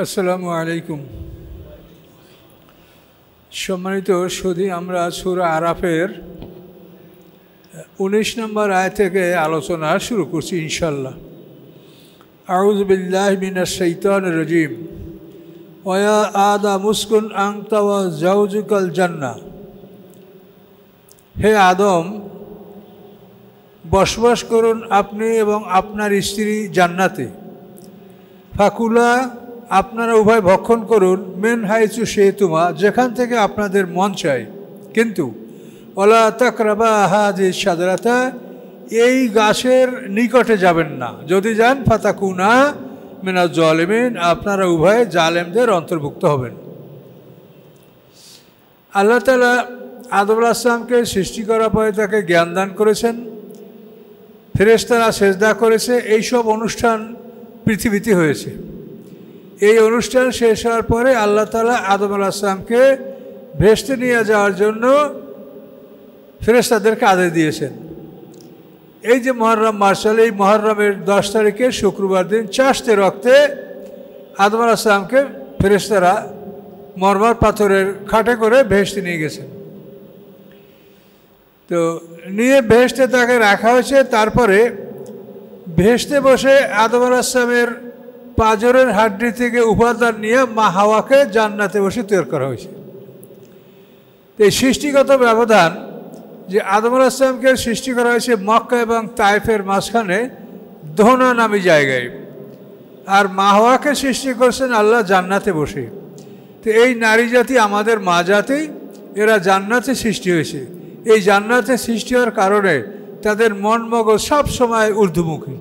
আসসালামু আলাইকুম। সম্মানিত সুধী, আমরা সূরা আরাফের 19 নম্বর আয়াত থেকে আলোচনা শুরু করছি ইনশাআল্লাহ। আউযু বিল্লাহি মিনাশ শাইতানির রাজীম। ওয়া আদাম উসকুন আনতা ওয়া যাওজুকাল জান্নাহ। হে আদম, বসবাস করুন আপনি এবং আপনার স্ত্রী জান্নাতে। ফাকুলা, আপনারা উভয় ভক্ষণ করুন, মেন হাইচু শেতুমা, যেখান থেকে আপনাদের মন চায়, কিন্তু ওলা তাকরাবা হাযিহি শাজারাতা, এই গাছের নিকটে যাবেন না। যদি যান ফাতাকুনা মিনাজ জালিমিন, আপনারা উভয় জালেমদের অন্তর্ভুক্ত হবেন। আল্লাহ তাআলা আদম আলাইহিস সালামকে সৃষ্টি করার পরে তাকে জ্ঞান দান করেছেন, ফেরেশতারা সেজদা করেছে। এইসব অনুষ্ঠান পৃথিবীতে হয়েছে। এই অনুষ্ঠান শেষ হওয়ার পরে আল্লাহ তাআলা আদম আলাইহিস সালামকে ভেস্তে নিয়ে যাওয়ার জন্য ফেরেশতাদেরকে আদেশ দিয়েছেন। এই যে মুহররম মাস, এই মুহররমের 10 তারিখে শুক্রবার দিন চাষতে রক্তে আদম আলাইহিস সালামকে ফেরেশতারা মরমর পাথরের খাটে করে ভেস্তে নিয়ে গেছেন। তো নিয়ে ভেস্তে তাকে রাখা হয়েছে। তারপরে ভেস্তে বসে আদম আলাইহিস সালামের পাঁজরের হাড্ডি থেকে উপাদান নিয়ে মা হাওয়াকে জান্নাতে বসে তৈরি করা হয়েছে। এই সৃষ্টিগত ব্যবধান যে আদম আলাইহিস সালামকে সৃষ্টি করা হয়েছে মক্কা এবং তায়েফের মাঝখানে দোহনা নামী জায়গায়, আর মা হাওয়াকে সৃষ্টি করছেন আল্লাহ জান্নাতে বসে। তো এই নারী জাতি আমাদের মা জাতি, এরা জান্নাতে সৃষ্টি হয়েছে। এই জান্নাতে সৃষ্টি হওয়ার কারণে তাদের মন মগজ সব সময় ঊর্ধ্বমুখী।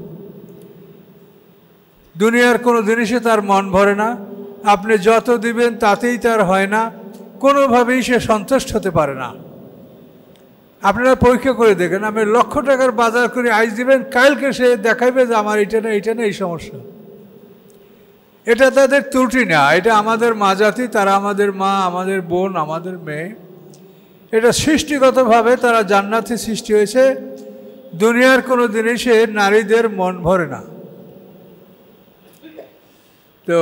দুনিয়ার কোনো জিনিসে তার মন ভরে না, আপনি যত দিবেন তাতেই তার হয় না, কোনোভাবেই সে সন্তুষ্ট হতে পারে না। আপনারা পরীক্ষা করে দেখেন, আমি লক্ষ টাকার বাজার করে আজ দিবেন, কালকে সে দেখাইবে যে আমার এটা না এই সমস্যা। এটা তাদের ত্রুটি না, এটা আমাদের মা জাতি, তারা আমাদের মা, আমাদের বোন, আমাদের মেয়ে। এটা সৃষ্টিগতভাবে তারা জান্নাতে সৃষ্টি হয়েছে। দুনিয়ার কোনো জিনিসে নারীদের মন ভরে না। তো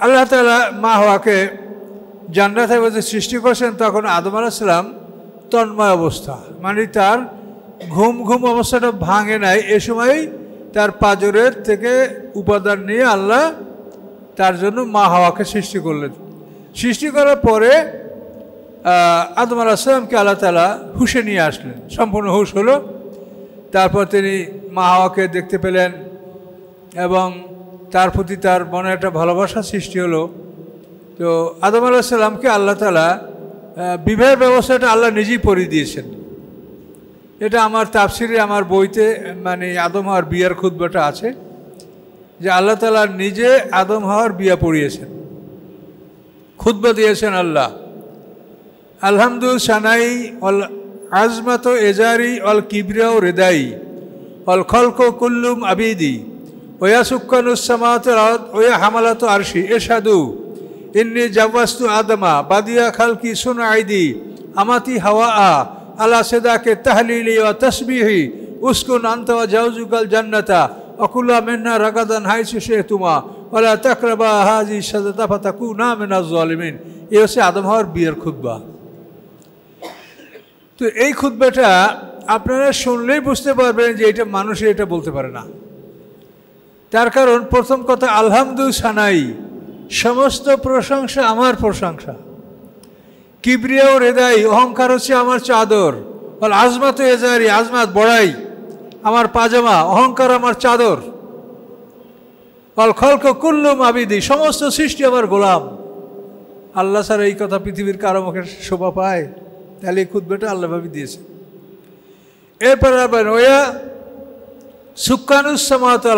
আল্লাহ তাআলা মা হাওয়াকে জান্নাতে বসে সৃষ্টি করছেন। তখন আদম আলাইহিস সালাম তন্ময় অবস্থা, মানে তার ঘুম অবস্থাটা ভাঙে নাই। এ সময়ই তার পাঁজরের থেকে উপাদান নিয়ে আল্লাহ তার জন্য মা হাওয়াকে সৃষ্টি করলেন। সৃষ্টি করার পরে আদম আলাইহিস সালামকে আল্লাহ তাআলা হুশে নিয়ে আসলেন, সম্পূর্ণ হুশ হলো। তারপর তিনি মা হাওয়াকে দেখতে পেলেন এবং তার প্রতি তার মনে একটা ভালোবাসা সৃষ্টি হলো। তো আদম আলাইহিস সালামকে আল্লাহ তাআলা বিবাহের ব্যবস্থাটা আল্লাহ নিজেই পড়িয়ে দিয়েছেন। এটা আমার তাফসিরে, আমার বইতে, মানে আদম হাওয়ার বিয়ার খুতবাটা আছে যে আল্লাহ তাআলা নিজে আদম হাওয়ার বিয়া পড়িয়েছেন, খুতবা দিয়েছেন আল্লাহ। আলহামদু সানাই অল আজমাত এজারি অল কিবরিয়াও রেদাই অল খলক কুল্লুম আবিদি ওয়া সুক্কানুস সামাওয়াতি ওয়া হামালাত আরশি ইরশাদু ইন্নী জাওয়াজতু আদমা বাদিয়া খালকি সুনাইদি আমাতি হাওয়া আলা সাদাকে তাহলিলি ওয়া তাসবিহি উসকুন আনতা ওয়া জাওজুকাল জান্নাতা ওয়া কুল্লা মিন্না রাগাদান হাইসু শিতুমা ওয়ালা তাকরাবা হাযিহি শাজারাতা ফাতাকুনা মিনাজ জালিমিন। এই হচ্ছে আদম হাওয়ার বিয়ের খুতবা। তো এই খুতবাটা আপনারা শুনলেই বুঝতে পারবেন যে এটা মানুষে এটা বলতে পারে না। তার কারণ প্রথম কথা, আলহামদু সানাই, সমস্ত প্রশংসা আমার প্রশংসা। কিবরিয়া ও রেদাই, অহংকার হচ্ছে আমার চাদর। বল আজমাত এজারি, আজমাত বড়াই আমার পাজামা, অহংকার আমার চাদর। বল খলক কুল্লুম আবিদি, সমস্ত সৃষ্টি আমার গোলাম। আল্লাহ ছাড়া এই কথা পৃথিবীর কারো মুখে শোভা পায়? তাহলে এই খুতবাটা আল্লাহ ভাবি দিয়েছে। এরপর আবার ওয়া সুক্কানুস সামাওয়াতি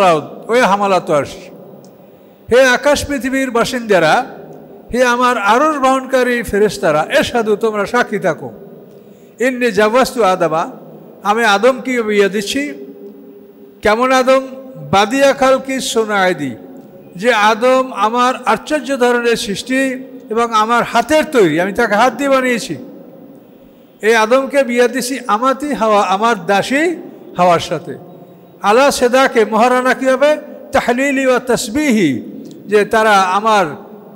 ওয়া হামালাত আরশ, হে আকাশ পৃথিবীর বাসিন্দারা, হে আমার আরশ বহনকারী ফেরেশতারা, ইরশাদু, তোমরা সাক্ষী থাকো, ইন্নী জাওয়াজতু আদমা, আমি আদমকে বিয়ে দিচ্ছি। কেমন আদম? বাদিয়া খালকি সুনাইদি, যে আদম আমার আশ্চর্য ধরনের সৃষ্টি এবং আমার হাতের তৈরি, আমি তাকে হাত দিয়ে বানিয়েছি। এই আদমকে বিয়ে দিছি আমাতি হাওয়া, আমার দাসী হাওয়ার সাথে। আলা সেদাকে মহারানা কী হবে? তাহলিলি ওয়া তাসবিহি যে তারা আমার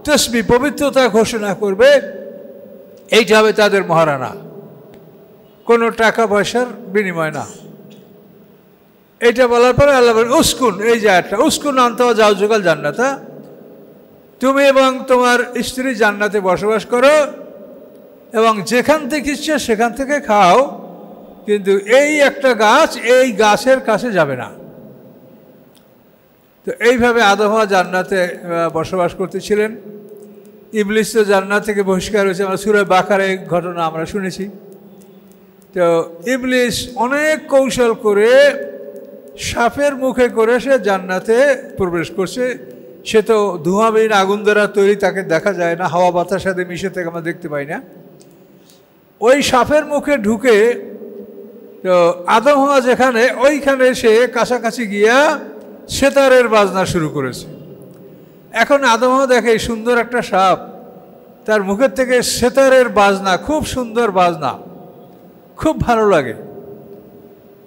তসবিহ পবিত্রতা ঘোষণা করবে, এইটা হবে তাদের মহারানা, কোনো টাকা পয়সার বিনিময় না। এইটা বলার পরে আল্লাহ বলেন উস্কুন, এই যে একটা উস্কুন আনতে যাও জোগাল জান্নাতা, তুমি এবং তোমার স্ত্রী জান্নাতে বসবাস করো এবং যেখান থেকে ইচ্ছে সেখান থেকে খাও, কিন্তু এই একটা গাছ, এই গাছের কাছে যাবে না। তো এইভাবে আদম হাওয়া জান্নাতে বসবাস করতেছিলেন। ইবলিস তো জান্নাত থেকে বহিষ্কার হয়েছে, আমরা সূরা বাকারার ঘটনা আমরা শুনেছি। তো ইবলিস অনেক কৌশল করে সাপের মুখে করে সে জান্নাতে প্রবেশ করছে। সে তো ধোঁয়াবিহীন আগুন দ্বারা তৈরি, তাকে দেখা যায় না, হাওয়া বাতাসের সাথে মিশে থেকে আমরা দেখতে পাই না। ওই সাপের মুখে ঢুকে তো আদম হাওয়া যেখানে, ওইখানে সে কাছাকাছি গিয়া সেতারের বাজনা শুরু করেছে। এখন আদম হাওয়া দেখে সুন্দর একটা সাপ, তার মুখের থেকে সেতারের বাজনা, খুব সুন্দর বাজনা, খুব ভালো লাগে।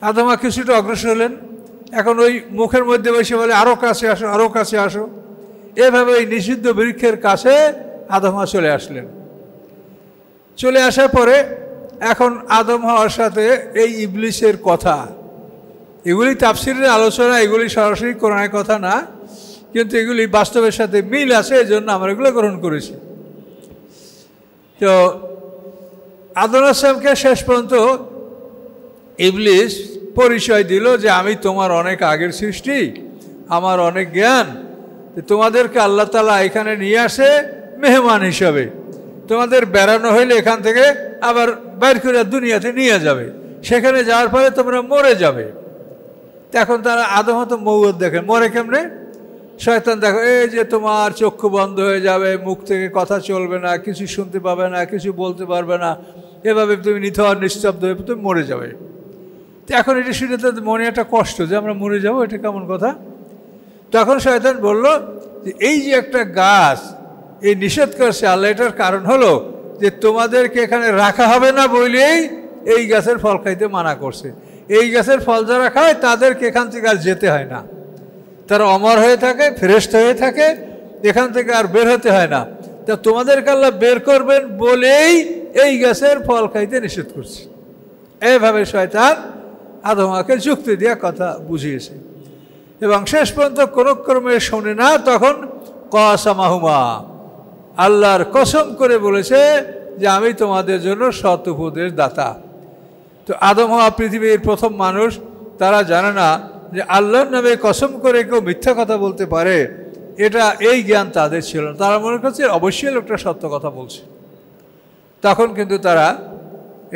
আদম হাওয়া কিছুটা অগ্রসর হলেন। এখন ওই মুখের মধ্যে বসে বলে আরও কাছে আসো, আরও কাছে আসো। এভাবে ওই নিষিদ্ধ বৃক্ষের কাছে আদম হাওয়া চলে আসলেন। চলে আসার পরে এখন আদম হাওয়ার সাথে এই ইবলিসের কথা, এগুলি তাফসিরের আলোচনা, এগুলি সরাসরি কোরআনের কথা না, কিন্তু এগুলি বাস্তবের সাথে মিল আছে, এই জন্য আমরা এগুলো গ্রহণ করেছি। তো আদম আসলামকে শেষ পর্যন্ত ইবলিস পরিচয় দিল যে আমি তোমার অনেক আগের সৃষ্টি, আমার অনেক জ্ঞান, তোমাদেরকে আল্লাহ তাআলা এখানে নিয়ে আসে মেহমান হিসাবে। তোমাদের বেড়ানো হইলে এখান থেকে আবার বাইর করে দুনিয়াতে নিয়ে যাবে, সেখানে যাওয়ার পরে তোমরা মরে যাবে। এখন তারা আদম হতো মৌত দেখে, মরে কেমনে? শয়তান দেখো, এই যে তোমার চক্ষু বন্ধ হয়ে যাবে, মুখ থেকে কথা চলবে না, কিছু শুনতে পাবে না, কিছু বলতে পারবে না, এভাবে তুমি নিথর নিস্তব্ধ হয়ে তুমি মরে যাবে। তো এখন এটি শুনে তো মনে একটা কষ্ট যে আমরা মরে যাবো, এটা কেমন কথা? তখন শয়তান বলল যে এই যে একটা গাছ এই নিষেধ করছে আল্লাহ, এটার কারণ হলো যে তোমাদেরকে এখানে রাখা হবে না বলেই এই গাছের ফল খাইতে মানা করছে। এই গাছের ফল যারা খায় তাদেরকে এখান থেকে আর যেতে হয় না, তারা অমর হয়ে থাকে, ফেরেশত হয়ে থাকে, এখান থেকে আর বের হতে হয় না। তা তোমাদেরকে আল্লাহ বের করবেন বলেই এই গাছের ফল খাইতে নিষেধ করছে। এইভাবে শয়তান আদম হাওয়াকে যুক্তি দিয়ে কথা বুঝিয়েছে এবং শেষ পর্যন্ত কোনো ক্রমে শোনে না। তখন কসামাহুমা, আল্লাহর কসম করে বলেছে যে আমি তোমাদের জন্য সৎ উপদেশ দাতা। তো আদম হাওয়া পৃথিবীর প্রথম মানুষ, তারা জানে না যে আল্লাহর নামে কসম করে কেউ মিথ্যা কথা বলতে পারে, এটা এই জ্ঞান তাদের ছিল না। তারা মনে করছে অবশ্যই লোকটা সত্য কথা বলছে। তখন কিন্তু তারা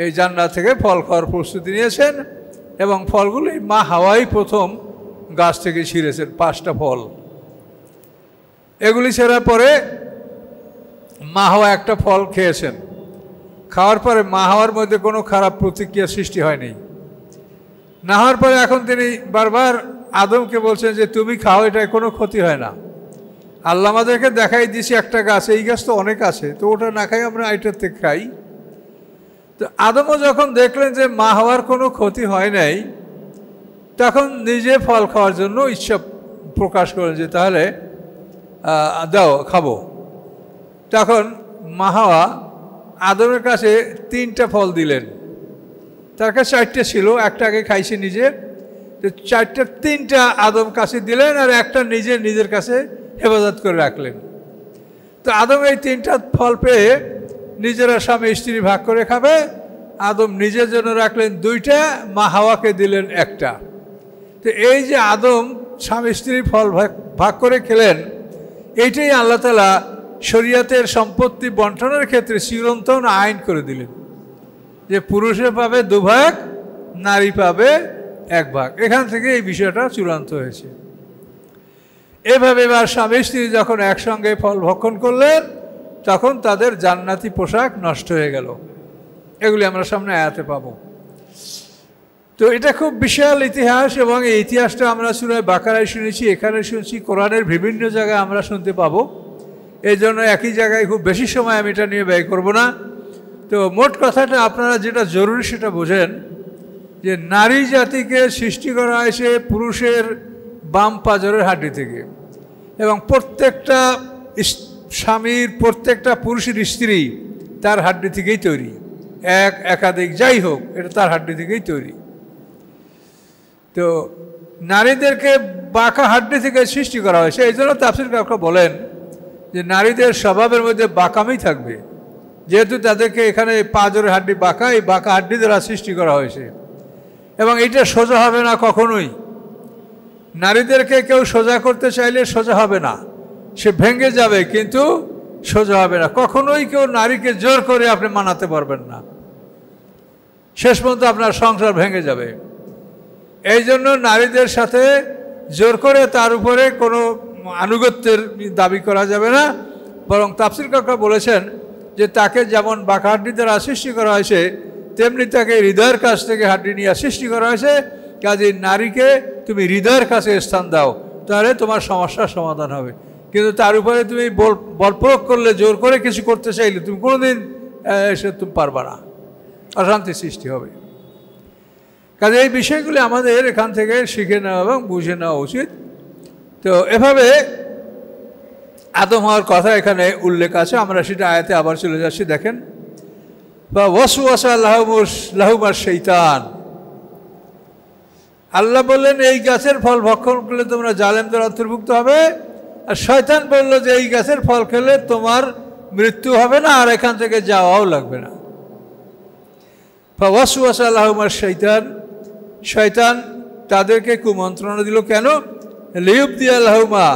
এই জান্নাত থেকে ফল খাওয়ার প্রস্তুতি নিয়েছেন এবং ফলগুলি মা হাওয়াই প্রথম গাছ থেকে ছিঁড়েছেন 5টা ফল। এগুলি ছেড়ার পরে মা হাওয়া একটা ফল খেয়েছেন। খাওয়ার পরে মা হাওয়ার মধ্যে কোনো খারাপ প্রতিক্রিয়া সৃষ্টি হয়নি। না হওয়ার পরে এখন তিনি বারবার আদমকে বলছেন যে তুমি খাও, এটায় কোনো ক্ষতি হয় না। আল্লাহ আমাদেরকে দেখাই দিয়েছি একটা গাছ, এই গাছ তো অনেক আছে, তো ওটা না খাই আমরা এটার থেকে খাই। তো আদমও যখন দেখলেন যে মা হওয়ার কোনো ক্ষতি হয় নাই, তখন নিজে ফল খাওয়ার জন্য ইচ্ছা প্রকাশ করেন যে তাহলে দাও খাবো। তখন মা হাওয়া আদমের কাছে 3টা ফল দিলেন। তার কাছে 4টে ছিল, একটা আগে খাইছে নিজে, তো 3টা আদম কাছে দিলেন আর একটা নিজের কাছে হেফাজত করে রাখলেন। তো আদম এই 3টা ফল পেয়ে নিজেরা স্বামী স্ত্রী ভাগ করে খাবে। আদম নিজের জন্য রাখলেন 2টা, মা হাওয়াকে দিলেন 1টা। তো এই যে আদম স্বামী স্ত্রী ফল ভাগ করে খেলেন, এইটাই আল্লাহ তাআলা শরীয়তের সম্পত্তি বন্টনের ক্ষেত্রে চিরন্তন আইন করে দিলেন যে পুরুষে পাবে 2 ভাগ, নারী পাবে 1 ভাগ। এখান থেকে এই বিষয়টা চূড়ান্ত হয়েছে। এভাবে এবার স্বামী স্ত্রী যখন একসঙ্গে ফল ভক্ষণ করলেন, তখন তাদের জান্নাতি পোশাক নষ্ট হয়ে গেল। এগুলি আমরা সামনে আয়াতে পাব। তো এটা খুব বিশাল ইতিহাস এবং এই ইতিহাসটা আমরা সূরা বাকারায় শুনেছি, এখানে শুনছি, কোরআনের বিভিন্ন জায়গায় আমরা শুনতে পাবো। এই জন্য একই জায়গায় খুব বেশি সময় আমি এটা নিয়ে ব্যয় করব না। তো মোট কথাটা আপনারা যেটা জরুরি সেটা বোঝেন যে নারী জাতিকে সৃষ্টি করা হয়েছে পুরুষের বাম পাঁজরের হাড্ডি থেকে এবং প্রত্যেকটা স্বামীর, প্রত্যেকটা পুরুষের স্ত্রী তার হাড্ডি থেকেই তৈরি, একাধিক যাই হোক, এটা তার হাড্ডি থেকেই তৈরি। তো নারীদেরকে বাঁকা হাড্ডি থেকে সৃষ্টি করা হয়েছে। এই জন্য তাফসীর কারকরা বলেন যে নারীদের স্বভাবের মধ্যে বাঁকামি থাকবে, যেহেতু তাদেরকে এখানে পাঁজরের হাড্ডি বাঁকা, এই বাঁকা হাড্ডি দ্বারা সৃষ্টি করা হয়েছে। এবং এটা সোজা হবে না কখনোই। নারীদেরকে কেউ সোজা করতে চাইলে সোজা হবে না, সে ভেঙে যাবে, কিন্তু সোজা হবে না। কখনোই কেউ নারীকে জোর করে আপনি মানাতে পারবেন না, শেষ পর্যন্ত আপনার সংসার ভেঙে যাবে। এই জন্য নারীদের সাথে জোর করে তার উপরে কোনো আনুগত্যের দাবি করা যাবে না, বরং তাফসীর কারকরা বলেছেন যে তাকে যেমন বাঁকা হাড্ডি দ্বারা সৃষ্টি করা হয়েছে, তেমনি তাকে হৃদয়ের কাছ থেকে হাড্ডি নিয়ে সৃষ্টি করা হয়েছে। কাজেই নারীকে তুমি হৃদয়ের কাছে স্থান দাও, তাহলে তোমার সমস্যার সমাধান হবে। কিন্তু তার উপরে তুমি বল প্রয়োগ করলে, জোর করে কিছু করতে চাইলে তুমি কোনোদিন এসে তুমি পারবা না, অশান্তি সৃষ্টি হবে। কাজে এই বিষয়গুলি আমাদের এখান থেকে শিখে নেওয়া এবং বুঝে নেওয়া উচিত। তো এভাবে আদম হওয়ার কথা এখানে উল্লেখ আছে, আমরা সেটা আয়াতে আবার চলে যাচ্ছি। দেখেন, বা ওয়াসওয়াসা লাহুমা শৈতান, আল্লাহ বললেন এই গাছের ফল ভক্ষণ করলে তোমরা জালেমদের অন্তর্ভুক্ত হবে, আর শয়তান বলল যে এই গাছের ফল খেলে তোমার মৃত্যু হবে না আর এখান থেকে যাওয়াও লাগবে না। ওয়াসওয়াসা লাহুমা শৈতান, শয়তান তাদেরকে কুমন্ত্রণা দিল। কেন? লিয়ুবদিয়া লাহুমা,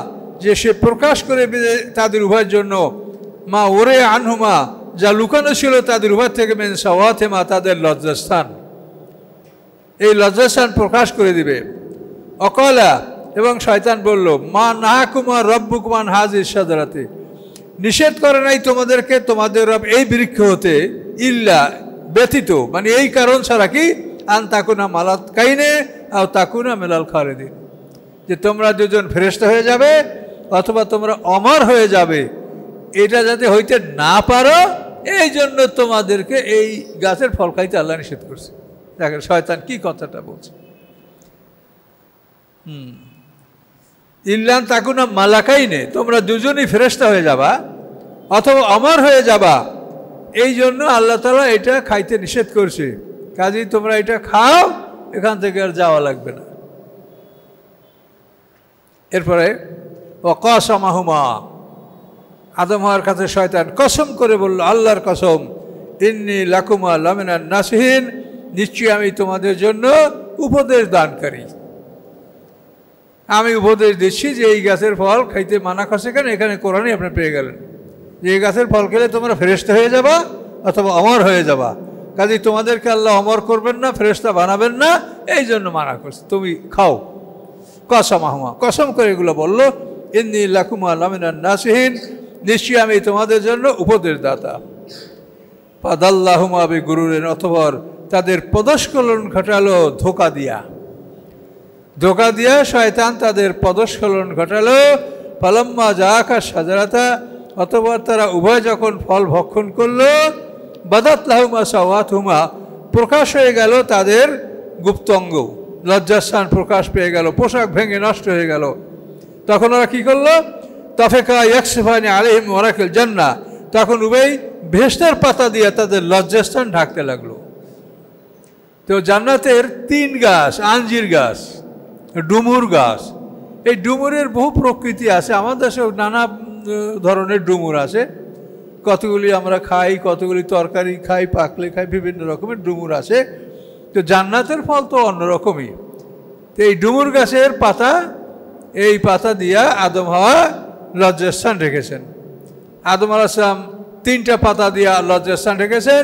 যে সে প্রকাশ করে তাদের উভয়ের জন্য, মা ওরে আনহুমা, যা লুকানো ছিল তাদের উভয় থেকে, মেন সাওয়াতেমা, তাদের লজ্জাস্থান, এই লজ্জাস্থান প্রকাশ করে দিবে। অকলা, এবং শয়তান বলল, মা নাহাকুমা রব্বুকুমান হাযিহিশ শাজারাতে, নিষেধ করে নাই তোমাদেরকে তোমাদের রব এই বৃক্ষ হতে, ইল্লা, ব্যতীত, মানে এই কারণ ছাড়া, কি, আন তাকুনা মালাকাইনে আও তাকুনা মিনাল খালিদিন, যে তোমরা দুজন ফেরেশতা হয়ে যাবে অথবা তোমরা অমর হয়ে যাবে, এটা যাতে হইতে না পারো, এই জন্য তোমাদেরকে এই গাছের ফল খাইতে আল্লাহ নিষেধ করছে। দেখেন শয়তান কি কথাটা বলছে। ইল্লান তাকুনা মালাকাইনে, তোমরা দুজনই ফেরেশতা হয়ে যাবা অথবা অমর হয়ে যাবা, এই জন্য আল্লাহ তাআলা এটা খাইতে নিষেধ করছে। কাজেই তোমরা এটা খাও, এখান থেকে আর যাওয়া লাগবে না। এরপরে ওয়াকাসামাহুমা, আদম হওয়ার কাছে শয়তান কসম করে বলল, আল্লাহর কসম, ইন্নী লাকুমা লামিনান নাসিহিন, নিশ্চয়ই আমি তোমাদের জন্য উপদেশ দানকারী। আমি উপদেশ দিচ্ছি যে এই গাছের ফল খাইতে মানা করছে কেন, এখানে কোরআনে আপনি পেয়ে গেলেন যে এই গাছের ফল খেলে তোমরা ফেরেশতা হয়ে যাবা অথবা অমর হয়ে যাবা। কাজেই তোমাদেরকে আল্লাহ অমর করবেন না, ফেরেশতা বানাবেন না, এই জন্য মানা করছে, তুমি খাও। কসমাহুমা, কসম করে এগুলো বলল, ইন্নী লাকুমা লামিনান নাসিহিন, নিশ্চয়ই আমি তোমাদের জন্য উপদেশ দাতা। ফাদাল্লাহুমা বিগুরুরিন, অথবা তাদের পদস্খলন ঘটালো ধোকা দিয়া, ধোকা দিয়া শয়তান তাদের পদস্খলন ঘটালো। ফালাম্মা যাআকা শাজারাতা, অতঃপর তারা উভয় যখন ফল ভক্ষণ করলো, বাদাত লাহুমা সাওয়াতুহুমা, প্রকাশ হয়ে গেল তাদের গুপ্তঙ্গ, লজ্জাস্থান প্রকাশ পেয়ে গেল, পোশাক ভেঙে নষ্ট হয়ে গেল। তখন ওরা কী করলো? তাফেকা ইয়াকসিফানি আলাইহিম ওয়ারাকিল জান্নাহ, তখন উভয় বেহেশতের পাতা দিয়ে তাদের লজ্জাস্থান ঢাকতে লাগলো। তো জান্নাতের 3 গাছ, আঞ্জির গাছ, ডুমুর গাছ, এই ডুমুরের বহু প্রকৃতি আছে। আমাদের দেশেও নানা ধরনের ডুমুর আছে, কতগুলি আমরা খাই, কতগুলি তরকারি খাই, পাকলে খাই, বিভিন্ন রকমের ডুমুর আছে। তো জান্নাতের ফল তো অন্যরকমই। তো এই ডুমুর গাছের পাতা, এই পাতা দিয়া আদম হাওয়া লজ্জাস্থান রেখেছেন। আদম আলাইহিস সালাম 3টা পাতা দিয়া লজ্জাস্থান রেখেছেন,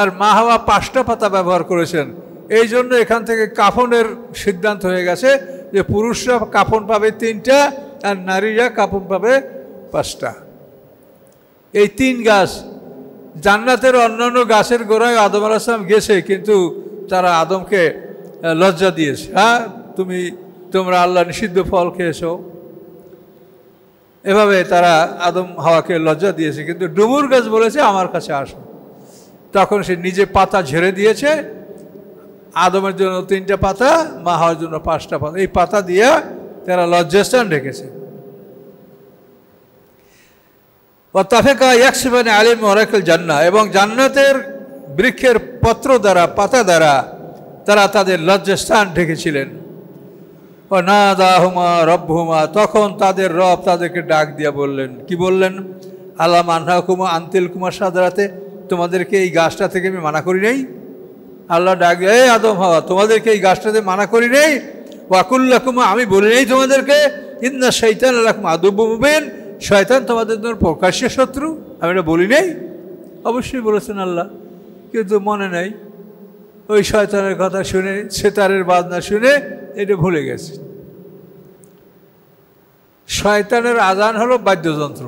আর মা হাওয়া 5টা পাতা ব্যবহার করেছেন। এই জন্য এখান থেকে কাফনের সিদ্ধান্ত হয়ে গেছে যে পুরুষরা কাফন পাবে 3টা আর নারীরা কাফন পাবে 5টা। এই 3 গাছ, জান্নাতের অন্যান্য গাছের গোড়ায় আদম আলাইহিস সালাম গেছে, কিন্তু তারা আদমকে লজ্জা দিয়েছে। হ্যাঁ, তোমরা আল্লাহ নিষিদ্ধ ফল খেয়েছো, এভাবে তারা আদম হাওয়াকে লজ্জা দিয়েছে। কিন্তু ডুমুর গাছ বলেছে আমার কাছে আসো, তখন সে নিজে পাতা ঝেড়ে দিয়েছে। আদমের জন্য 3টা পাতা, মা হাওয়ার জন্য 5টা পাতা, এই পাতা দিয়ে তারা লজ্জাস্থান রেখেছে। ওয়াত্তাফাকা ইয়াকসিফানি আলিম ওয়ারাকাল জান্নাহ, এবং জান্নাতের বৃক্ষের পত্র দ্বারা, পাতা দ্বারা তারা তাদের লজ্জাস্থান ঢেকেছিলেন। ওয়ানাদাহুমা রব্বুহুমা, তখন তাদের রব তাদেরকে ডাক দিয়া বললেন, কি বললেন? আলাম আনহাকুমা আনতিল কুমার সাদরাতে, তোমাদেরকে এই গাছটা থেকে আমি মানা করি নেই? আল্লাহ ডাক দিয়ে, এই আদম হাওয়া, তোমাদেরকে এই গাছটাতে মানা করি নেই? ওয়াকুল্লাকুমা, আমি বলি নেই তোমাদেরকে, ইন্না শাইতান লাকুম আদুব্বুম মুবিন, শয়তান তোমাদের জন্য প্রকাশ্য শত্রু? আমি এটা বলি নেই? অবশ্যই বলেছেন আল্লাহ, কিন্তু মনে নেই। ওই শয়তানের কথা শুনে, সেতারের বাজনা শুনে এটা ভুলে গেছে। শয়তানের আজান হলো বাদ্যযন্ত্র,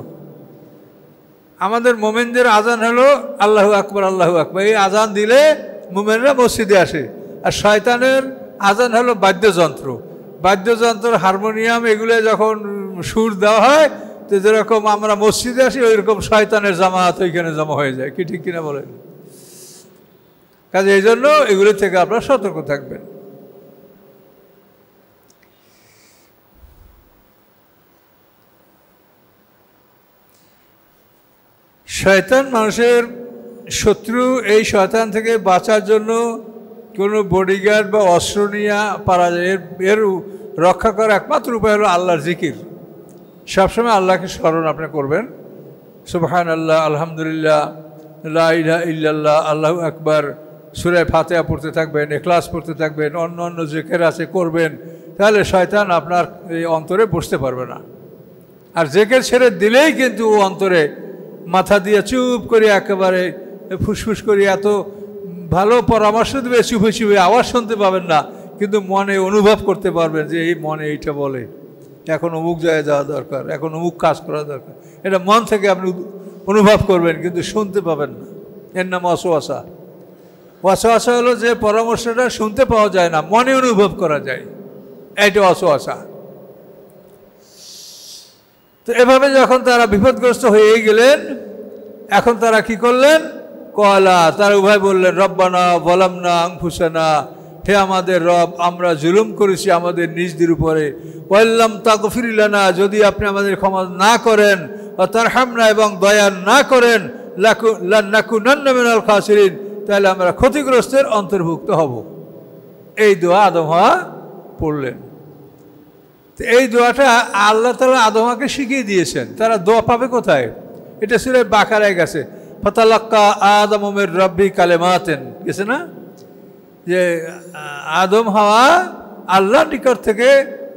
আমাদের মোমেনদের আজান হলো আল্লাহু আকবার আল্লাহু আকবার। এই আজান দিলে মোমেনরা মসজিদে আসে। আর শয়তানের আজান হলো বাদ্যযন্ত্র। বাদ্যযন্ত্র, হারমোনিয়াম, এগুলো যখন সুর দেওয়া হয়, তো যেরকম আমরা মসজিদে আসি, ওই রকম শয়তানের জামাত ওইখানে জমা হয়ে যায়। কি ঠিক কিনা বলেন? কাজে এই জন্য এগুলো থেকে আপনারা সতর্ক থাকবেন। শয়তান মানুষের শত্রু। এই শয়তান থেকে বাঁচার জন্য কোনো বডিগার্ড বা অস্ত্র নিয়ে পারা যায়? এর রক্ষা করার একমাত্র উপায় হলো আল্লাহর জিকির। সবসময় আল্লাহকে স্মরণ আপনি করবেন। সুবহানাল্লাহ, আলহামদুলিল্লাহ, লা ইলাহা ইল্লাল্লাহ, আল্লাহু আকবার, সূরা ফাতিহা পড়তে থাকবেন, ইখলাস পড়তে থাকবেন, অন্য অন্য জিকির আছে করবেন। তাহলে শয়তান আপনার এই অন্তরে বসতে পারবে না। আর জিকির ছেড়ে দিলেই কিন্তু ও অন্তরে মাথা দিয়ে চুপ করে একেবারে ফুসফুস করে এত ভালো পরামর্শ দেবে, চুপে চুপে আওয়াজ শুনতে পাবেন না, কিন্তু মনে অনুভব করতে পারবেন যে এই মনে এইটা বলে, এখন অমুক জায়গায় যাওয়া দরকার, এখন অমুক কাজ করা দরকার। এটা মন থেকে আপনি অনুভব করবেন, কিন্তু শুনতে পাবেন না। এর নাম ওয়াসওয়াসা। ওয়াসওয়াসা হলো যে পরামর্শটা শুনতে পাওয়া যায় না, মনে অনুভব করা যায়, এইটা ওয়াসওয়াসা। তো এভাবে যখন তারা বিপদগ্রস্ত হয়ে গেলেন, এখন তারা কি করলেন? কলা, তারা উভয় বললেন, রব্বানা যালামনা আনফুসানা, হে আমাদের রব, আমরা জুলুম করেছি আমাদের নিজদের উপরে। ওয়াল্লাম তাগফির লানা, যদি আপনি আমাদের ক্ষমা না করেন, ওয়া তারহামনা, এবং দয়া না করেন, লানাকুনান্না মিনাল খাসিরিন, তাহলে আমরা ক্ষতিগ্রস্তের অন্তর্ভুক্ত হব। এই দোয়া আদম হাওয়া পড়লেন। তো এই দোয়াটা আল্লাহ তাআলা আদম হাওয়াকে শিখিয়ে দিয়েছেন। তারা দোয়া পাবে কোথায়? এটা সূরা বাকারায় গেছে, ফাতালাক্কা আদমু মির রাব্বি কালিমাতিন, গেছে না? যে আদম হাওয়া আল্লাহর নিকট থেকে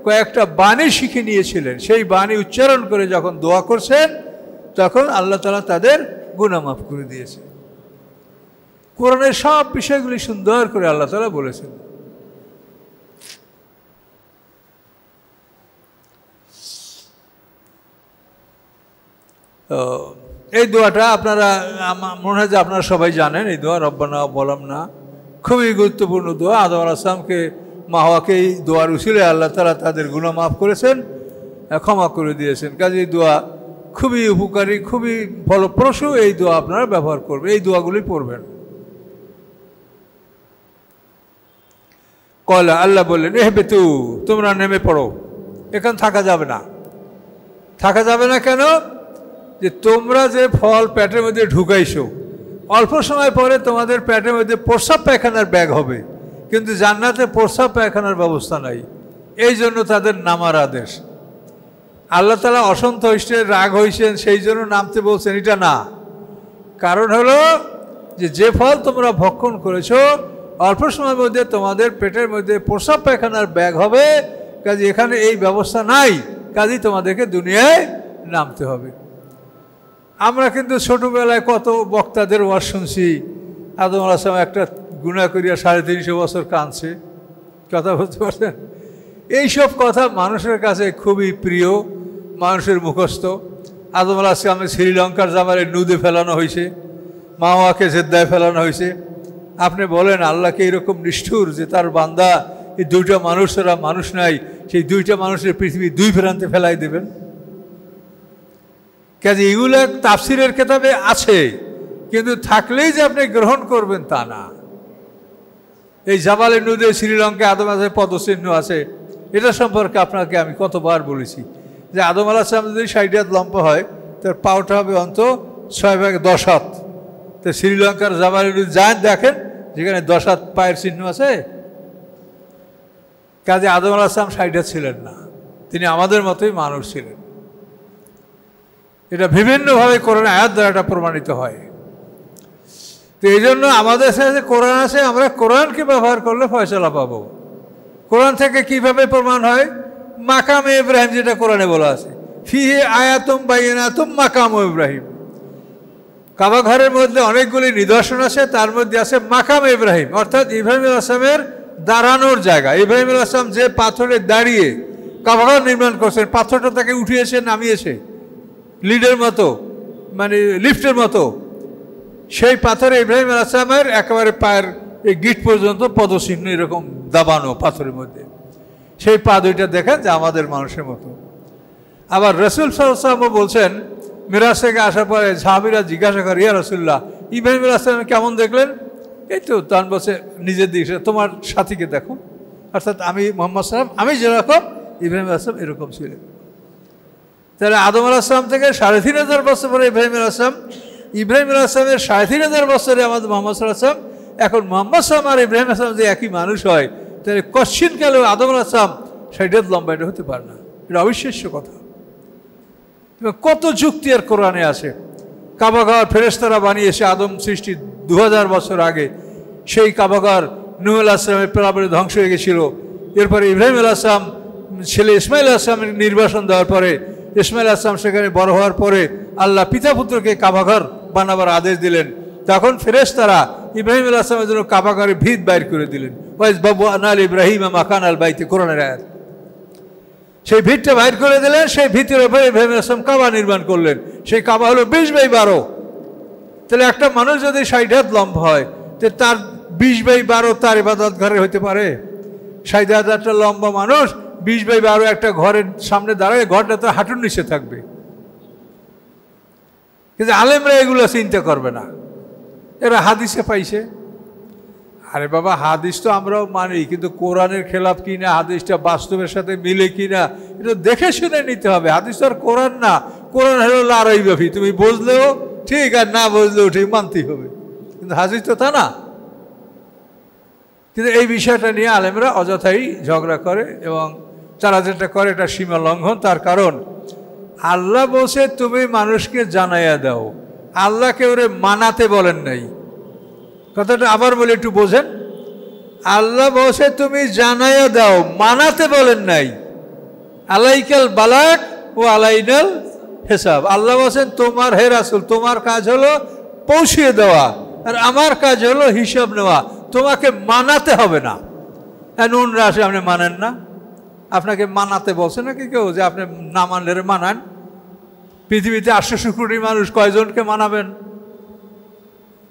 কয়েকটা বাণী শিখে নিয়েছিলেন। সেই বাণী উচ্চারণ করে যখন দোয়া করছেন, তখন আল্লাহ তাআলা তাদের গুনাহ মাফ করে দিয়েছে। কোরআনের সব বিষয়গুলি সুন্দর করে আল্লাহ তাআলা বলেছেন। এই দোয়াটা আপনারা, মনে হয় যে আপনারা সবাই জানেন এই দোয়া, রব্বানা যালামনা, খুবই গুরুত্বপূর্ণ দোয়া। আদম আলাইহিস সালামকে, মা হাওয়াকে এই দোয়ার উসিলায় আল্লাহ তাআলা তাদের গুনাহ মাফ করেছেন, ক্ষমা করে দিয়েছেন। কাজে এই দোয়া খুবই উপকারী, খুবই ফলপ্রসূ। এই দোয়া আপনারা ব্যবহার করবেন, এই দোয়াগুলি পড়বেন। কলা, আল্লাহ বললেন, ইহবিতু, তোমরা নেমে পড়ো, এখানে থাকা যাবে না। থাকা যাবে না কেন? যে তোমরা যে ফল পেটের মধ্যে ঢুকাইছো, অল্প সময় পরে তোমাদের পেটের মধ্যে প্রস্রাব পায়খানার ব্যাগ হবে, কিন্তু জান্নাতে প্রস্রাব পায়খানার ব্যবস্থা নাই। এই জন্য তাদের নামার আদেশ। আল্লাহ তাআলা অসন্তুষ্ট, রাগ হয়েছেন, সেই জন্য নামতে বলছেন, এটা না। কারণ হলো যে ফল তোমরা ভক্ষণ করেছো, অল্প সময়ের মধ্যে তোমাদের পেটের মধ্যে প্রস্রাব পায়খানার ব্যাগ হবে, কাজে এখানে এই ব্যবস্থা নাই, কাজেই তোমাদেরকে দুনিয়ায় নামতে হবে। আমরা কিন্তু ছোটোবেলায় কত বক্তাদের ওয়াজ শুনছি, আদম আলাইহিস সালাম একটা গুনাহ করিয়া 350 বছর কাঁদছে, কথা বলতে পারছেন? এইসব কথা মানুষের কাছে খুবই প্রিয়, মানুষের মুখস্থ। আদম আলাইহিস সালামকে শ্রীলঙ্কার জামারে নুদে ফেলানো হয়েছে, মা হাওয়াকে জেদ্দায় ফেলানো হয়েছে। আপনি বলেন আল্লাহকে এরকম নিষ্ঠুর যে তার বান্দা এই দুইটা মানুষ ছাড়া মানুষ নাই, সেই দুইটা মানুষের পৃথিবী দুই প্রান্তে ফেলাই দেবেন? কাজে এগুলো তাফসিরের কিতাবে আছে, কিন্তু থাকলেই যে আপনি গ্রহণ করবেন তা না। এই জাবালে নুদে শ্রীলঙ্কায় আদম আলাইহিস পদচিহ্ন আছে, এটা সম্পর্কে আপনাকে আমি কতবার বলেছি যে আদম আলাইহিস সালাম যদি 60 হাত লম্বা হয়, তো তার পাওটা হবে অন্ত 6/10 হাত। তো শ্রীলঙ্কার জামালুদ্দিন যান দেখেন যেখানে 10 হাত পায়ের চিহ্ন আছে। কাজে আদম আলাইহিস সালাম 60 হাত ছিলেন না, তিনি আমাদের মতোই মানুষ ছিলেন। এটা বিভিন্নভাবে কোরআন আয়াত দ্বারা এটা প্রমাণিত হয়। তো এই জন্য আমাদের সাথে কোরআন আছে, আমরা কোরআনকে ব্যবহার করলে ফয়সালা পাবো। কোরআন থেকে কিভাবে প্রমাণ হয়? মাকামে ইব্রাহিম যেটা কোরআনে বলা আছে, ফিহে আয়াতুম বাইয়িনাতুম মাকাম ইব্রাহিম। কাবা ঘরের মধ্যে অনেকগুলি নিদর্শন আছে, তার মধ্যে আছে মাকাম ইব্রাহিম, অর্থাৎ ইব্রাহিম আলাইহিস সালামের দাঁড়ানোর জায়গা। ইব্রাহিম আলাইহিস সালাম যে পাথরে দাঁড়িয়ে কাবা ঘর নির্মাণ করছেন, পাথরটা তাকে উঠিয়েছে নামিয়েছে লিডের মতো, মানে লিফটের মতো। সেই পাথরে ইব্রাহিম আলাইহিস সালামের একেবারে পায়ের এই গিট পর্যন্ত পদচিহ্ন এরকম দাবানো পাথরের মধ্যে। সেই পা দুইটা দেখেন যে আমাদের মানুষের মতো। আবার রাসূল সাল্লাল্লাহু আলাইহি ওয়াসাল্লাম বলছেন, মিরাজ থেকে আসার পরে সাহাবীরা জিজ্ঞাসা করে, ইয়া রাসূলুল্লাহ, ইব্রাহিম আলাইহিস সালাম কেমন দেখলেন? এই তো তার বলছে নিজের দিকে, তোমার সাথীকে দেখো, অর্থাৎ আমি মুহাম্মদ সাল্লাম, আমি যেরকম ইব্রাহিম আলাইহিস সালাম এরকম ছিলেন। তাহলে আদম আলাইহিস সালাম থেকে 3500 বছর পরে ইব্রাহিম আলাইহিস সালাম, ইব্রাহিম আলাইহিস সালামের 3500 বছরে আমাদের মুহাম্মদ সাল্লাল্লাহু আলাইহি ওয়াসাল্লাম। এখন মুহাম্মদ সাল্লাম আর ইব্রাহিম আলাইহিস সালাম যে একই মানুষ হয়, তাহলে কশ্চিনকালেও আদম আলাইহিস সালাম 60 হাত লম্বা, এটা হতে পারে না। এটা অবিশ্বাস্য কথা। কত যুক্তি আর কোরআনে আছে। কাবাঘর ফেরেশতারা বানিয়েছে আদম সৃষ্টি 2000 বছর আগে। সেই কাবাঘর নূহ আলাইহিস সালামের প্লাবনে ধ্বংস হয়ে গেছিল। এরপরে ইব্রাহিম আলাইহিস সালাম ছেলে ইসমাইল আলাইহিস সালামের নির্বাসন দেওয়ার পরে, ইসমাইল আলাইহিস সালাম সেখানে বড় হওয়ার পরে আল্লাহ পিতা পুত্রকে কাবাঘর বানাবার আদেশ দিলেন। তখন ফেরেশতারা ইব্রাহিম আলাইহিস সালামের জন্য কাবাঘরে ভিত বাইর করে দিলেন। ওয়াইজ বাবু আনাল ইব্রাহিম মাকান আল বাইতে, কোরআনের আয়াত। সেই ভিতটা বাইর করে দিলেন, সেই ভিতের উপরে ইব্রাহিম আলাইহিস সালাম কাবা নির্মাণ করলেন। সেই কাবা হলো 20/12। তাহলে একটা মানুষ যদি 60 হাত লম্বা হয়, তো তার 20/12 তার ইবাদত ঘরে হতে পারে? 60 হাজারটা লম্বা মানুষ 20/12 একটা ঘরের সামনে দাঁড়ায়, ঘরটা তো হাঁটুর নিচে থাকবে। কিন্তু আলেমরা এগুলো চিন্তা করবে না, এরা হাদিসে পাইছে। আরে বাবা, হাদিস তো আমরাও মানি, কিন্তু কোরআনের খেলাফ কিনা, হাদিসটা বাস্তবের সাথে মিলে কিনা, এটা দেখে শুনে নিতে হবে। হাদিস তো আর কোরআন না, কোরআন হলো লারাই বাফি, তুমি বুঝলেও ঠিক আর না বুঝলেও ঠিক, মানতেই হবে। কিন্তু হাদিস তো তা না। কিন্তু এই বিষয়টা নিয়ে আলেমরা অযথাই ঝগড়া করে, এবং তারা যেটা করে এটা সীমা লঙ্ঘন। তার কারণ আল্লাহ বলছে তুমি মানুষকে জানাইয়া দাও, আল্লাহকে ওরে মানাতে বলেন নাই। কথাটা আবার বলে একটু বোঝেন। আল্লাহ বলছে তুমি জানাইয়া দাও, মানাতে বলেন নাই। আলাইকাল বালাগ ও আলাইনাল হিসাব। আল্লাহ বলছেন তোমার, হে রাসূল, তোমার কাজ হলো পৌঁছিয়ে দেওয়া, আর আমার কাজ হলো হিসাব নেওয়া। তোমাকে মানাতে হবে না। নুন রাশি আপনি মানেন না, আপনাকে মানাতে বলছে নাকি কেউ যে আপনি না মানলে মানান? পৃথিবীতে 800 কোটি মানুষ, কয়জনকে মানাবেন?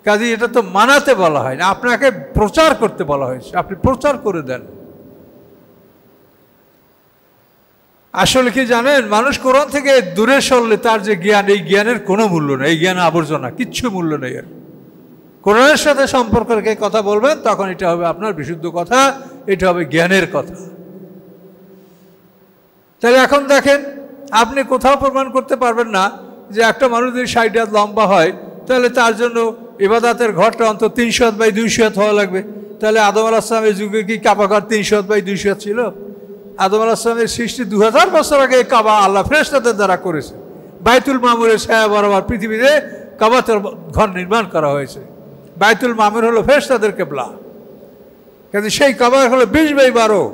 কাজে এটা তো মানাতে বলা হয় না, আপনাকে প্রচার করতে বলা হয়েছে, আপনি প্রচার করে দেন। আসলে কি জানেন, মানুষ কোরআন থেকে দূরে সরলে তার যে জ্ঞান, এই জ্ঞানের কোনো মূল্য নেই। এই জ্ঞান আবর্জনা, কিচ্ছু মূল্য নেই এর। কোরআনের সাথে সম্পর্ক রেখে কথা বলবেন, তখন এটা হবে আপনার বিশুদ্ধ কথা, এটা হবে জ্ঞানের কথা। তাহলে এখন দেখেন, আপনি কোথাও প্রমাণ করতে পারবেন না যে একটা মানুষ যদি 60 হাত লম্বা হয়, তাহলে তার জন্য ইবাদতের ঘরটা অন্তত 300 হাত বাই 200 হাত হওয়া লাগবে। তাহলে আদম আলাইহিস সালামের যুগে কি কাবা ঘর 300 হাত বাই 200 হাত ছিল? আদম আলাইহিস সালামের সৃষ্টি 2000 বছর আগে কাবা আল্লাহ ফেরেশতাদের দ্বারা করেছে। বাইতুল মামুরের ছায়া বরাবর পৃথিবীতে কাবাতের ঘর নির্মাণ করা হয়েছে। বাইতুল মামুর হলো ফেরেশতাদের কিবলা, কিন্তু সেই কাবা হলো 20/12।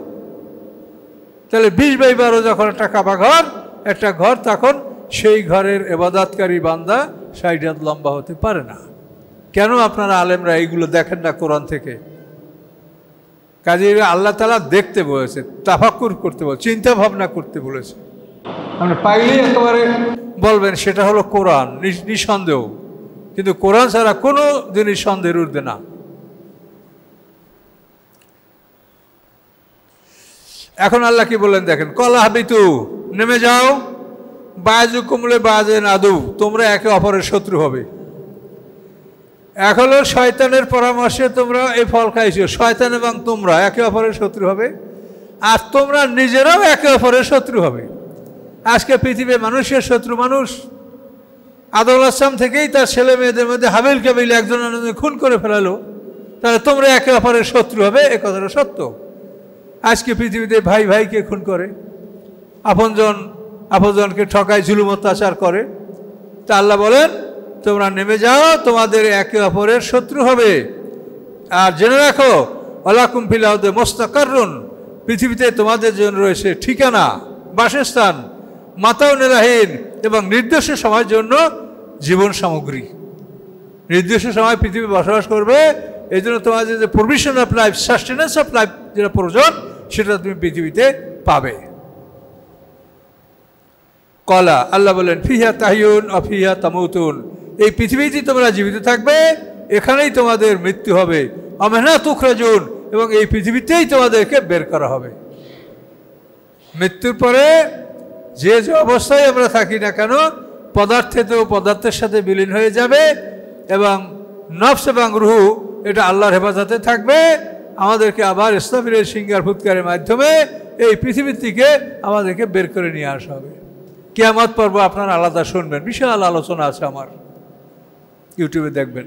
তাহলে 20/12 যখন একটা কাবা ঘর, একটা ঘর, তখন সেই ঘরের ইবাদতকারী বান্দা 60 হাত লম্বা হতে পারে না। কেন আপনারা আলেমরা এইগুলো দেখেন না কোরআন থেকে? কাজে আল্লাহ তাআলা দেখতে বলেছে, তাফাক্কুর করতে বলেছে, চিন্তা ভাবনা করতে বলেছে। আপনি পাইলেই একেবারে বলবেন সেটা হলো কোরআন, নিঃসন্দেহ। কিন্তু কোরআন ছাড়া কোনো জিনিস সন্দেহের ঊর্ধ্বে না। এখন আল্লাহ কি বললেন দেখেন, কলা হাবিতু, নেমে যাও, বাযুকুমলে বাযেন আদু, তোমরা একে অপরের শত্রু হবে। এক হলো শয়তানের পরামর্শে তোমরা এই ফল খাইছো, শয়তান এবং তোমরা একে অপরের শত্রু হবে, আর তোমরা নিজেরাও একে অপরের শত্রু হবে। আজকে পৃথিবীর মানুষের শত্রু মানুষ, আদম আলাইহিস সালাম থেকেই তার ছেলে মেয়েদের মধ্যে হাবিল কাবিল একজন অন্যজনকে খুন করে ফেলালো, তাহলে তোমরা একে অপরের শত্রু হবে, এ কথাটা সত্য। আজকে পৃথিবীতে ভাই ভাইকে খুন করে, আপনজনকে ঠকায়, জুলুম অত্যাচার করে। তা আল্লাহ বলেন তোমরা নেমে যাও, তোমাদের একে অপরের শত্রু হবে। আর জেনে রাখো ওয়ালাকুম ফিল আরদি মুস্তাকাররুন, পৃথিবীতে তোমাদের জন্য রয়েছে ঠিকানা, বাসস্থান, মাতাউন ইলাহিন, এবং নির্দিষ্ট সময়ের জন্য জীবন সামগ্রী। নির্দিষ্ট সময় পৃথিবী বসবাস করবে, এই জন্য তোমাদের যে provision of life, sustenance of life যেটা প্রয়োজন, সেটা তুমি পৃথিবীতে পাবে। কলা আল্লাহ বলেন ফিহা তাহিউন ও ফিহা তামুতুন, এই পৃথিবীতেই তোমরা জীবিত থাকবে, এখানেই তোমাদের মৃত্যু হবে। অমেনা তুখরাজুন, এবং এই পৃথিবীতেই তোমাদেরকে বের করা হবে। মৃত্যুর পরে যে যে অবস্থায় আমরা থাকি না কেন, পদার্থের সাথে বিলীন হয়ে যাবে, এবং নফস এবং রুহু এটা আল্লাহর হেফাজতে থাকবে। আমাদেরকে আবার ইসলামের সিঙ্গার ফুৎকারের মাধ্যমে এই পৃথিবীর থেকে আমাদেরকে বের করে নিয়ে আসা হবে। কিয়ামত পর্ব আপনারা আলাদা শুনবেন, বিশাল আলোচনা আছে আমার, ইউটিউবে দেখবেন।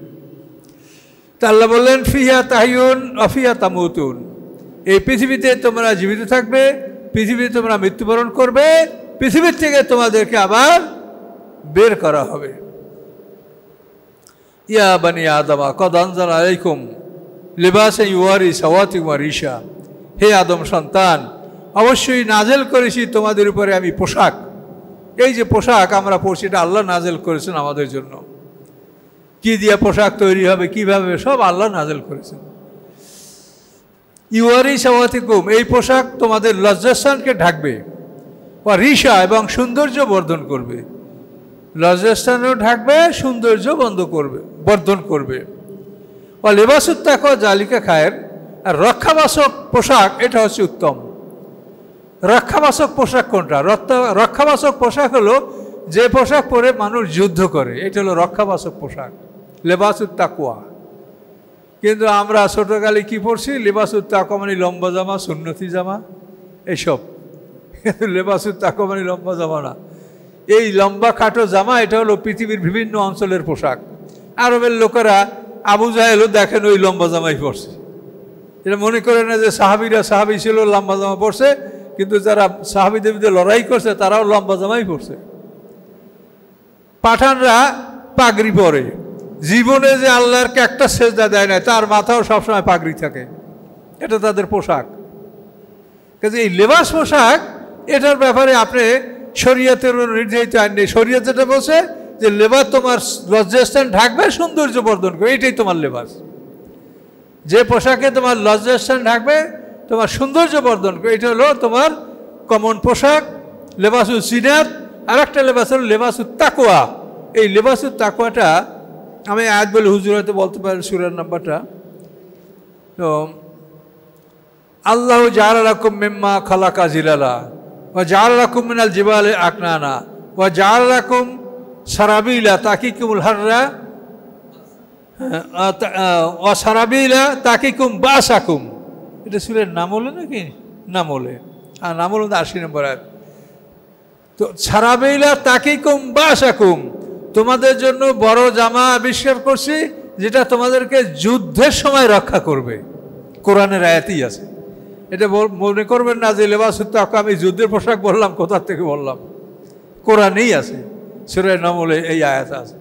তা আল্লাহ বললেন ফিহা তাহিউন ওয়া ফিহা তামুতুন, এই পৃথিবীতে তোমরা জীবিত থাকবে, পৃথিবীতে তোমরা মৃত্যুবরণ করবে, পৃথিবীর থেকে তোমাদেরকে আবার বের করা হবে। ইয়া বানি আদমা কদ আনজালা আলাইকুম লিবাসান ইউয়ারি সাওয়াতিকুম ওয়া রিশা, হে আদম সন্তান, অবশ্যই নাজেল করেছি তোমাদের উপরে আমি পোশাক। এই যে পোশাক আমরা পরছি, এটা আল্লাহ নাজেল করেছেন আমাদের জন্য। কি দিয়ে পোশাক তৈরি হবে, কিভাবে, সব আল্লাহ নাজেল করেছেন। ইউয়ারি সাওয়াতিকুম, এই পোশাক তোমাদের লজ্জাস্থানকে ঢাকবে, বা রিশা, এবং সৌন্দর্য বর্ধন করবে। লজ্জাস্থানও ঢাকবে, সৌন্দর্য বর্ধন করবে। ও লেবাসুত তাকওয়া জালিকা খায়ের, আর রক্ষাবাসক পোশাক এটা হচ্ছে উত্তম। রক্ষাবাসক পোশাক কোনটা? রক্ষাবাসক পোশাক হলো যে পোশাক পরে মানুষ যুদ্ধ করে, এটা হলো রক্ষাবাসক পোশাক, লেবাসুত তাকওয়া। কিন্তু আমরা ছোটকালে কি পড়ছি, লেবাসুত তাকওয়া মানে লম্বা জামা, সুন্নতি জামা, এইসব। কিন্তু লেবাসুত তাকওয়া মানে লম্বা জামা না, এই লম্বা খাটো জামা এটা হলো পৃথিবীর বিভিন্ন অঞ্চলের পোশাক। আরবের লোকেরা আবু জাহেলও দেখেন ওই লম্বা জামাই পরছে, এটা মনে করে না যে সাহাবি ছিল লম্বা জামা পরছে, কিন্তু যারা সাহাবিদের বিরুদ্ধে লড়াই করছে তারাও লম্বা জামাই পরছে। পাঠানরা পাগড়ি পরে, জীবনে যে আল্লাহরকে একটা সেজদা দেয় না, তার মাথাও সবসময় পাগড়ি থাকে, এটা তাদের পোশাক। কিন্তু এই লেবাস পোশাক, এটার ব্যাপারে আপনি শরীয়তের নির্ধারিত আইন নেই। শরীয়ত যেটা বলছে যে লেবাস তোমার লজ্জাস্থান ঢাকবে, সৌন্দর্য বর্ধন করবে, এইটাই তোমার লেবাস। যে পোশাকে তোমার লজ্জাস্থান ঢাকবে, তোমার সৌন্দর্য বর্ধন করবে, এটা হলো তোমার কমন পোশাক, লেবাসুল সিনাত। আর একটা লেবাস হলো লেবাসুত তাকওয়া। এই লেবাসুত তাকওয়াটা আমি আয়াত বলে হুজুর হয়তো বলতে পারেন সূরার নাম্বারটা। তো আল্লাহু জাআলা লাকুম মিম্মা খালাকা জিলালা ওয়া জাআলা লাকুম মিনাল জিবালি আকনানা ওয়া জাআলা লাকুম সারাবিলা তাকিকুমুল হাররা ওয়া সারাবিলা তাকিকুম বাসাকুম। এটা সূরার নাম হলো নাকি? নাম হলে, আর নাম হলো 80 নম্বর আয়াত। তো সারাবিলা তাকিকুম বাসাকুম, তোমাদের জন্য বড় জামা আবিষ্কার করছি যেটা তোমাদেরকে যুদ্ধের সময় রক্ষা করবে। কোরআনের আয়াতই আছে। এটা মনে করবেন না যে লেবাসুত তাকওয়া আমি যুদ্ধের পোশাক বললাম, কোথা থেকে বললাম, কোরআনেই আছে, সূরা নামলে এই আয়াত আছে।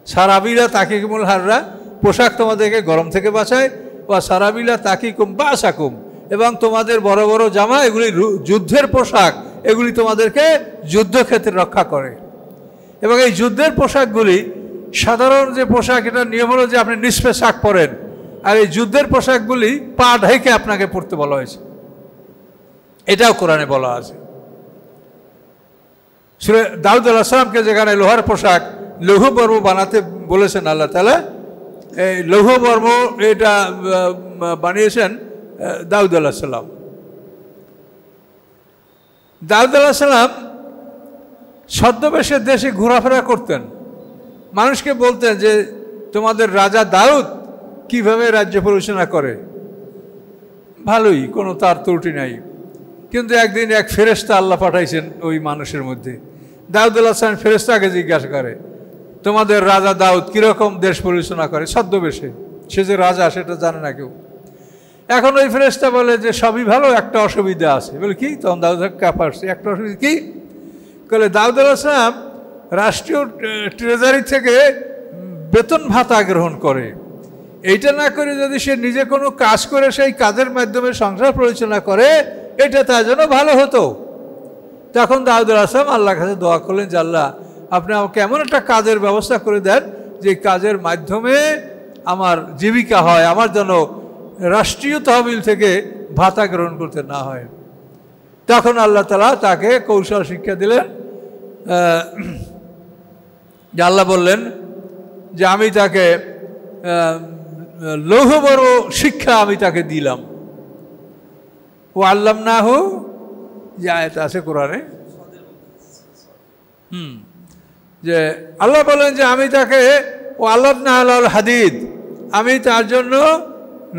সারাবিলা তাকিকুমুল হাররা, পোশাক তোমাদেরকে গরম থেকে বাঁচায়, বা সারাবিলা তাকিকুম বাসাকুম, এবং তোমাদের বড় বড় জামা, এগুলি যুদ্ধের পোশাক, এগুলি তোমাদেরকে যুদ্ধক্ষেত্রে রক্ষা করে। এবং এই যুদ্ধের পোশাকগুলি সাধারণ যে পোশাক, এটা নিয়ম হলো যে আপনি নিষ্পে শাক পরেন, আর এই যুদ্ধের পোশাকগুলি পা ঢেকে আপনাকে পরতে বলা হয়েছে, এটাও কোরআনে বলা আছে। দাউদ আলাইহিস সালামকে যেখানে লোহার পোশাক, লৌহ বর্ম বানাতে বলেছেন আল্লাহ তাআলা, এই লৌহ বর্ম এটা বানিয়েছেন দাউদ আলাইহিস সালাম। দাউদ আলাইহিস সালাম ছদ্মবেশের দেশে ঘোরাফেরা করতেন, মানুষকে বলতেন যে তোমাদের রাজা দাউদ কিভাবে রাজ্য পরিচালনা করে, ভালোই, কোনো তার ত্রুটি নাই। কিন্তু একদিন এক ফেরেশতা আল্লাহ পাঠাইছেন ওই মানুষের মধ্যে। দাউদ আলাইহিস সালাম ফেরেশতাকে জিজ্ঞাসা করে, তোমাদের রাজা দাউদ কীরকম দেশ পরিচালনা করে ছদ্মবেশে, সে যে রাজা সেটা জানে না কেউ। এখন ওই ফেরেশতা বলে যে সবই ভালো, একটা অসুবিধা আছে। বলে কি? তখন দাউদ কাঁপাচ্ছে, একটা অসুবিধা কি? বলে দাউদ আলাইহিস সালাম রাষ্ট্রীয় ট্রেজারি থেকে বেতন ভাতা গ্রহণ করে, এইটা না করে যদি সে নিজে কোনো কাজ করে সেই কাজের মাধ্যমে সংসার পরিচালনা করে, এটা তার জন্য ভালো হতো। তখন দাউদ আলাইহিস সালাম আল্লাহর কাছে দোয়া করলেন যে আল্লাহ, আপনি আমাকে এমন একটা কাজের ব্যবস্থা করে দেন যে কাজের মাধ্যমে আমার জীবিকা হয়, আমার যেন রাষ্ট্রীয় তহবিল থেকে ভাতা গ্রহণ করতে না হয়। তখন আল্লাহ তাআলা তাকে কৌশল শিক্ষা দিলেন। যে আল্লাহ বললেন যে আমি তাকে লৌহ বড় শিক্ষা আমি তাকে দিলাম। ও আল্লামনাহু, যে আয়াত আছে কোরআনে, যে আল্লাহ বলেন যে আমি তাকে ও আল্লামনা আলাল হাদিদ, আমি তার জন্য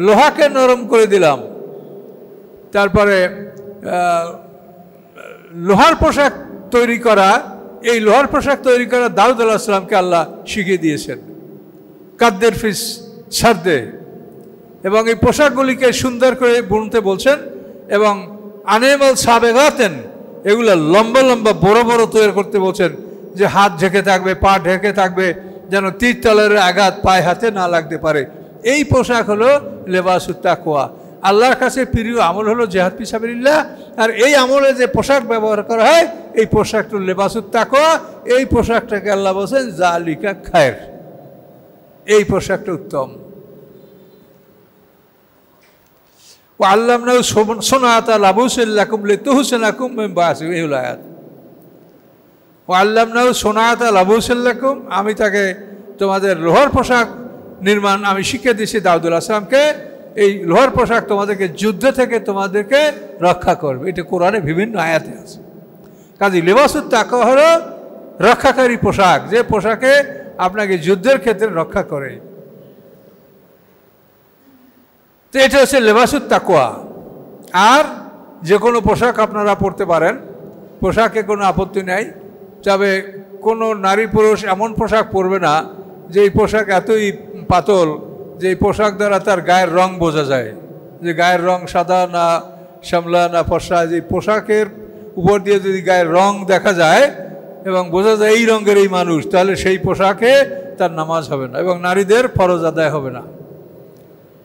লোহাকে নরম করে দিলাম। তারপরে লোহার পোশাক তৈরি করা, এই লোহার পোশাক তৈরি করা দাউদ আলাইহিস সালামকে আল্লাহ শিখিয়ে দিয়েছেন কাদ্দের ফিস সারদে, এবং এই পোশাকগুলিকে সুন্দর করে বুনতে বলছেন। এবং আনেমাল সাবেগাতেন, এগুলো লম্বা লম্বা বড় বড় তৈরি করতে বলছেন, যে হাত ঢেকে থাকবে, পা ঢেকে থাকবে, যেন তীর তলের আঘাত পায়ে হাতে না লাগতে পারে। এই পোশাক হলো লেবাসুত তাকওয়া। আল্লাহর কাছে প্রিয় আমল হলো জিহাদ ফি সাবিলিল্লাহ, আর এই আমলে যে পোশাক ব্যবহার করা হয় এই পোশাকটা লেবাসুত তাকওয়া। এই পোশাকটাকে আল্লাহ বলছেন জালিকা খায়ের, এই পোশাকটা উত্তম। ও আল্লামনাহু সুনাতা লাবুসিল লাকুম লিতুহসিনাকুম মিন বাসি, এই হলো আয়াত। ও আল্লামনাহু সুনাতা লাবুসিল লাকুম, আমি তাকে তোমাদের লোহার পোশাক নির্মাণ আমি শিখিয়ে দিয়েছি দাউদ আলাইহিস সালামকে। এই লোহার পোশাক তোমাদেরকে যুদ্ধ থেকে তোমাদেরকে রক্ষা করবে, এটা কোরআনে বিভিন্ন আয়াতে আছে। কাজে লিবাসুত তাকওয়া হলো রক্ষাকারী পোশাক, যে পোশাকে আপনাকে যুদ্ধের ক্ষেত্রে রক্ষা করে। তো এটা হচ্ছে লেবাসুত তাকওয়া। আর যে কোনো পোশাক আপনারা পরতে পারেন, পোশাকে কোনো আপত্তি নেই, তবে কোনো নারী পুরুষ এমন পোশাক পরবে না যে এই পোশাক এতই পাতল যে এই পোশাক দ্বারা তার গায়ের রং বোঝা যায়, যে গায়ের রং সাদা না শ্যামলা না ফর্সা। যে পোশাকের উপর দিয়ে যদি গায়ের রং দেখা যায় এবং বোঝা যায় এই রঙের এই মানুষ, তাহলে সেই পোশাকে তার নামাজ হবে না এবং নারীদের ফরজ আদায় হবে না।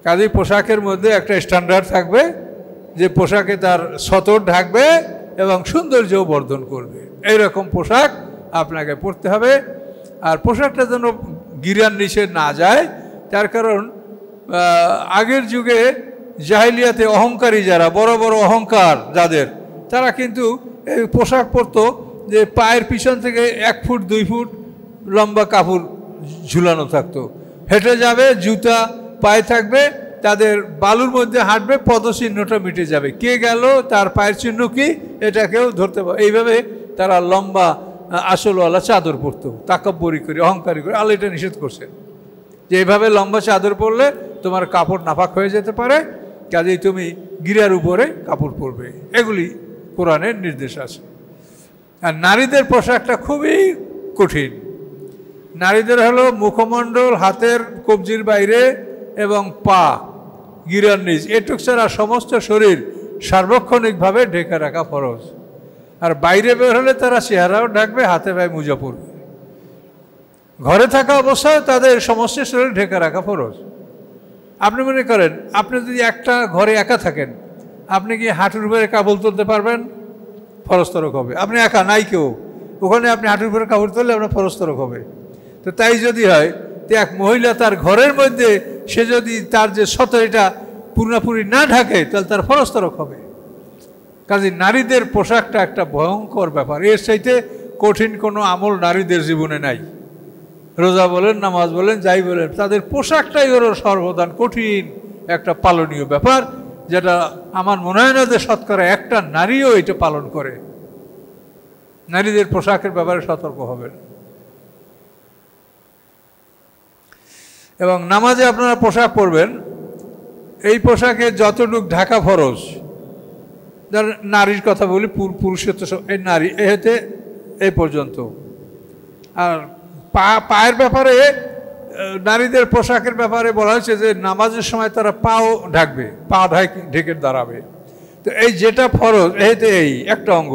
কাজেই পোশাকের মধ্যে একটা স্ট্যান্ডার্ড থাকবে, যে পোশাকে তার সতর ঢাকবে এবং সৌন্দর্য বর্ধন করবে, এইরকম পোশাক আপনাকে পরতে হবে। আর পোশাকটা যেন গিরার নিচে না যায়, তার কারণ আগের যুগে জাহিলিয়াতে অহংকারী যারা, বড় বড় অহংকার যাদের, তারা কিন্তু এই পোশাক পরতো যে পায়ের পিছন থেকে 1 ফুট 2 ফুট লম্বা কাপড় ঝুলানো থাকতো, হেঁটে যাবে জুতা পায়ে থাকবে, তাদের বালুর মধ্যে হাঁটবে, পদচিহ্নটা মিটে যাবে, কে গেল তার পায়ের চিহ্ন কি এটা কেউ ধরতে পারে। এইভাবে তারা লম্বা আসলওয়ালা চাদর পরতো, তাকাব্বরি করে, অহংকারী করে। আল্লাহ এটা নিষেধ করছে যে এইভাবে লম্বা চাদর পরলে তোমার কাপড় নাপাক হয়ে যেতে পারে, কাজেই তুমি গিরার উপরে কাপড় পরবে। এগুলি কোরআনের নির্দেশ আছে। আর নারীদের পোশাকটা খুবই কঠিন। নারীদের হলো মুখমণ্ডল, হাতের কবজির বাইরে এবং পা, গিরার নিচ, এটুক ছাড়া সমস্ত শরীর সার্বক্ষণিকভাবে ঢেকে রাখা ফরজ। আর বাইরে বের হলে তারা চেহারাও ঢাকবে, হাতে পায়ে মোজা পরবে। ঘরে থাকা অবস্থায় তাদের সমস্ত শরীর ঢেকে রাখা ফরজ। আপনি মনে করেন আপনি যদি একটা ঘরে একা থাকেন, আপনি কি হাঁটুর উপরে কাপড় তুলতে পারবেন? ফরজ তরক হবে। আপনি একা, নাই কেউ, ওখানে আপনি হাঁটুর উপরে কাপড় তুললে আপনার ফরজ তরক হবে। তো তাই যদি হয়, তো এক মহিলা তার ঘরের মধ্যে সে যদি তার যে সতরিটা পুরোপুরি না ঢাকে, তাহলে তার ফরজ তরক হবে। কাজে নারীদের পোশাকটা একটা ভয়ঙ্কর ব্যাপার। এর চাইতে কঠিন কোনো আমল নারীদের জীবনে নাই। রোজা বলেন, নামাজ বলেন, যাই বলেন, তাদের পোশাকটাই হলো সর্বদান কঠিন একটা পালনীয় ব্যাপার, যেটা আমার মনে হয় না যে শতকরা একটা নারীও এটা পালন করে। নারীদের পোশাকের ব্যাপারে সতর্ক হবেন। এবং নামাজে আপনারা পোশাক পরবেন, এই পোশাকে যতটুক ঢাকা ফরজ, যার নারীর কথা বলি, পুরুষের তো এই নারী এ হতে এই পর্যন্ত। আর পায়ের ব্যাপারে নারীদের পোশাকের ব্যাপারে বলা হয়েছে যে নামাজের সময় তারা পাও ঢাকবে, পা ঢেকে দাঁড়াবে। তো এই যেটা ফরজ এইতে এই একটা অঙ্গ,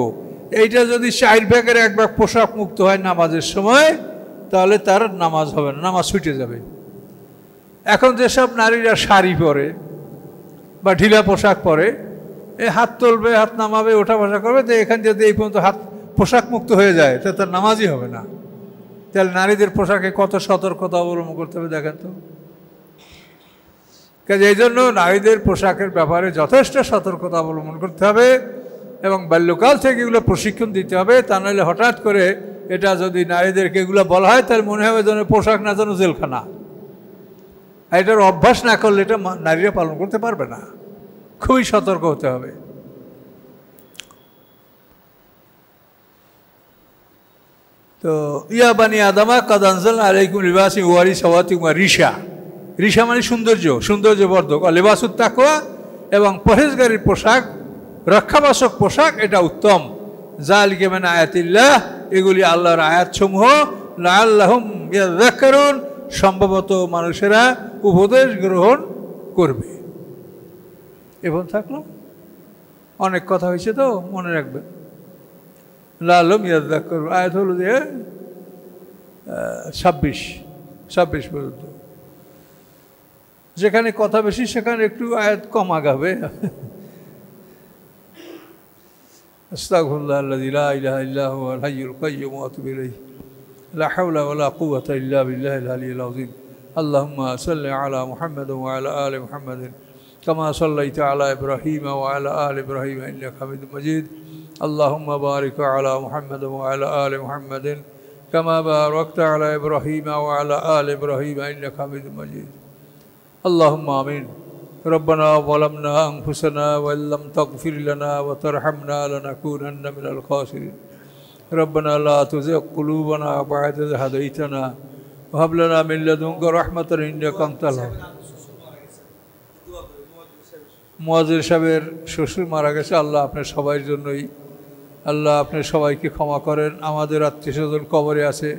এইটা যদি 4 ভাগের 1 ভাগ পোশাক মুক্ত হয় নামাজের সময়, তাহলে তার নামাজ হবে না, নামাজ ছুটে যাবে। এখন যেসব নারীরা শাড়ি পরে বা ঢিলা পোশাক পরে, এই হাত তুলবে, হাত নামাবে, ওঠা বসা করবে, তো এখান যদি এই পর্যন্ত হাত পোশাক মুক্ত হয়ে যায় তো তার নামাজই হবে না। তাহলে নারীদের পোশাকে কত সতর্কতা অবলম্বন করতে হবে দেখেন তো। কাজে এই জন্য নারীদের পোশাকের ব্যাপারে যথেষ্ট সতর্কতা অবলম্বন করতে হবে এবং বাল্যকাল থেকে এগুলো প্রশিক্ষণ দিতে হবে। তা নাহলে হঠাৎ করে এটা যদি নারীদেরকে এগুলো বলা হয় তাহলে মনে হবে যেন পোশাক না যেন জেলখানা। আর এটার অভ্যাস না করলে এটা নারীরা পালন করতে পারবে না। খুবই সতর্ক হতে হবে। তো ইয়া বানি আদামা কাদ আনজালনা আলাইকুম লিবাসি ওয়ারি সাওয়াতিকুম রিশা। রিশা মানে সৌন্দর্যবর্ধক, লিবাসুত তাকওয়া, এবং পরহেজগারির পোশাক, রক্ষাবাসক পোশাক, এটা উত্তম। যালিকা মিন আয়াতিল্লাহ, এগুলি আল্লাহর আয়াতসমূহ। লাআল্লাহুম ইয়াযাক্কারুন, সম্ভবত মানুষেরা উপদেশ গ্রহণ করবে। এবং থাকলো অনেক কথা হয়েছে, তো মনে রাখবেন। লাআল্লাহুম ইয়াযাক্কারুন আয়াত হলো যে 26 পর্যন্ত। যেখানে কথা বেশি সেখানে একটু আয়াত কম আগাবে। আস্তাগফিরুল্লাহাল্লাযী লা ইলাহা ইল্লা হুয়াল হাইয়ুল কাইয়্যুম ওয়া আতুবু ইলাইহি লা হাওলা ওয়া লা কুওয়াতা ইল্লা বিল্লাহিল আলিয়্যিল আযীম। আল্লাহুম্মা সাল্লি আলা মুহাম্মাদিন ওয়া আলা আলি মুহাম্মাদিন কামা সাল্লাইতা আলা ইব্রাহিম ওয়া আলা আলি ইব্রাহিম ইন্নাকা হামিদুম মাজিদ। আল্লাহুম্মা বারিক আলা মুহাম্মাদিন ওয়া আলা আলি মুহাম্মাদিন কামা বারাকতা আলা ইব্রাহিম ওয়া আলা আলি ইব্রাহিম ইন্নাকা হামিদুম মাজিদ। اللهم آمين. ربنا ظلمنا أنفسنا وإن لم تغفر لنا وترحمنا لنكونن من الخاسرين. ربنا لا تزغ قلوبنا بعد إذ هديتنا وهب لنا من لدنك رحمة إنك أنت الوهاب. মুয়াজ্জিন সাহেবের শ্বশুর মারা গেছে। আল্লাহ আপনার সবার জন্যই, আল্লাহ আপনি সবাইকে ক্ষমা করেন। আমাদের আত্মীয়স্বজন কবরে আছে,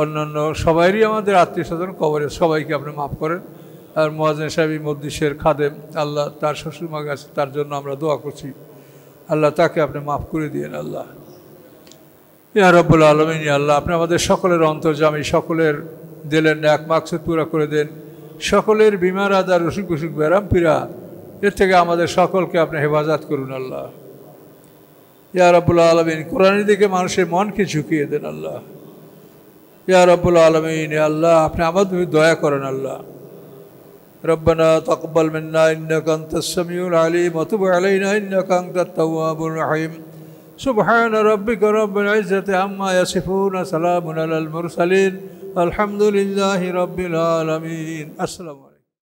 অন্যান্য সবাইরই আমাদের আত্মীয়স্বজন কবরে, সবাইকে আপনি মাফ করেন। আর মুয়াজ্জিন সাহেব মজলিসের খাদেম, আল্লাহ তার শ্বশুর মা গেছে, তার জন্য আমরা দোয়া করছি, আল্লাহ তাকে আপনি মাফ করে দিয়েন। আল্লাহ ইয়া রাব্বুল আলামিন, আল্লাহ আপনি আমাদের সকলের অন্তর্যামী, সকলের দিলের ন্যাক মাকসুদ পুরা করে দেন। সকলের বিমার আদার অসুখ অসুখ ব্যারাম পীড়া, এর থেকে আমাদের সকলকে আপনি হেফাজত করুন। আল্লাহ ইয়া রাব্বুল আলামিন, কোরআনের দিকে মানুষের মনকে ঝুঁকিয়ে দেন। আল্লাহ ইয়া রাব্বুল আলামিন, আল্লাহ আপনি আমাদের দয়া করেন। আল্লাহ ربنا تقبل منا إنك أنت السميع العليم وتب علينا إنك أنت التواب الرحيم. سبحان ربك رب العزة عما يصفون، سلام على المرسلين، الحمد لله رب العالمين. السلام عليكم.